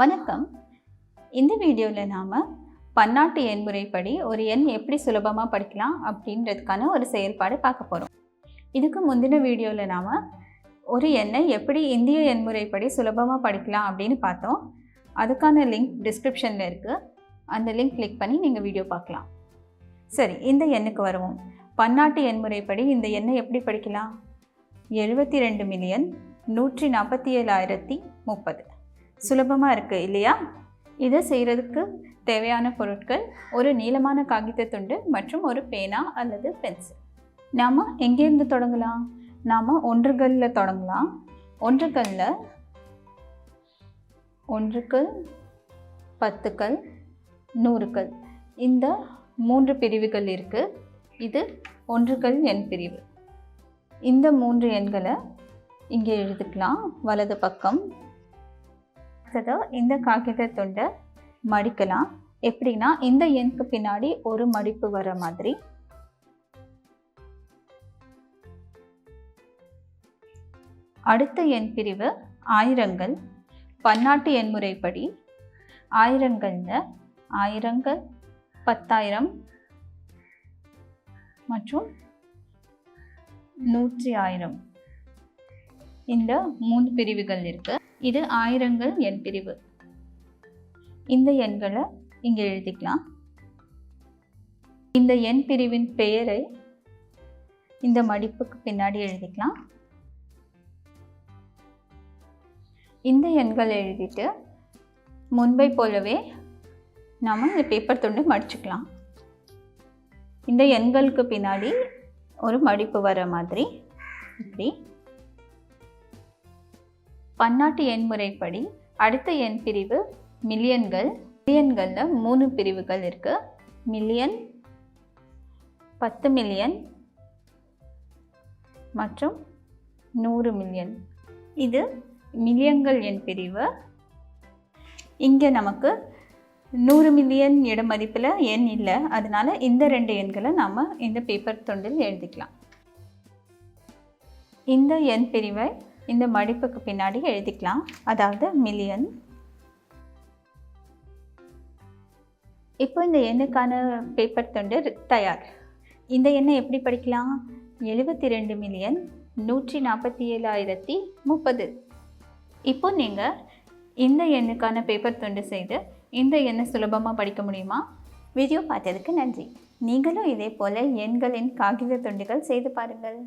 வணக்கம். இந்த வீடியோவில் நாம் பன்னாட்டு எண் முறைப்படி ஒரு எண் எப்படி சுலபமாக படிக்கலாம் அப்படின்றதுக்கான ஒரு செயல்பாடு பார்க்க போகிறோம். இதுக்கு முந்தின வீடியோவில் நாம் ஒரு எண்ணை எப்படி இந்திய எண் முறைப்படி சுலபமாக படிக்கலாம் அப்படின்னு பார்த்தோம். அதுக்கான லிங்க் டிஸ்கிரிப்ஷனில் இருக்குது. அந்த லிங்க் கிளிக் பண்ணி நீங்கள் வீடியோ பார்க்கலாம். சரி, இந்த எண்ணுக்கு வருவோம். பன்னாட்டு எண் முறைப்படி இந்த எண்ணை எப்படி படிக்கலாம்? 72,147,030. சுலபமாக இருக்குது இல்லையா? இதை செய்கிறதுக்கு தேவையான பொருட்கள் ஒரு நீளமான காகித துண்டு மற்றும் ஒரு பேனா அல்லது பென்சில். நாம் எங்கேருந்து தொடங்கலாம்? நாம் ஒன்றுகளில் தொடங்கலாம். ஒன்றுகளில் 1கள், 10கள், 100கள் இந்த 3 பிரிவுகள் இருக்குது. இது ஒன்றுகள் எண் பிரிவு. இந்த 3 எண்களை இங்கே எழுதிக்கலாம் வலது பக்கம். இந்த காகித துண்டை மடிக்கலாம். எப்படின்னா இந்த எண்ணுக்கு பின்னாடி ஒரு மடிப்பு வர மாதிரி. அடுத்த எண் பிரிவு ஆயிரங்கள். பன்னாட்டு எண் முறைப்படி ஆயிரங்கள்ல 1000கள், 10,000 மற்றும் 100,000 இந்த 3 பிரிவுகள் இருக்கு. இது ஆயிரங்கள் எண் பிரிவு. இந்த எண்களை இங்கே எழுதிக்கலாம். இந்த எண் பிரிவின் பெயரை இந்த மடிப்புக்கு பின்னாடி எழுதிக்கலாம். இந்த எண்களை எழுதிட்டு முன்பை போலவே நாம் இந்த பேப்பர் துண்டு மடிச்சுக்கலாம். இந்த எண்களுக்கு பின்னாடி ஒரு மடிப்பு வர மாதிரி இப்படி. பன்னாட்டு எண் முறைப்படி அடுத்த எண் பிரிவு மில்லியன்கள். மில்லியன்களில் 3 பிரிவுகள் இருக்குது. மில்லியன், 10 மில்லியன் மற்றும் 100 மில்லியன். இது மில்லியன்கள் எண் பிரிவு. இங்கே நமக்கு 100 மில்லியன் இட மதிப்பில் எண் இல்லை. அதனால் இந்த 2 எண்களை நாம் இந்த பேப்பர் துண்டில் எழுதிக்கலாம். இந்த எண் பிரிவை இந்த மடிப்புக்கு பின்னாடி எழுதிக்கலாம், அதாவது மில்லியன். இப்போ இந்த எண்ணுக்கான பேப்பர் துண்டு தயார். இந்த எண்ணை எப்படி படிக்கலாம்? 72,147,030. இப்போ நீங்கள் இந்த எண்ணுக்கான பேப்பர் துண்டு செய்து இந்த எண்ணை சுலபமாக படிக்க முடியுமா? வீடியோ பார்த்ததுக்கு நன்றி. நீங்களும் இதே போல் எண்களின் காகித துண்டுகள் செய்து பாருங்கள்.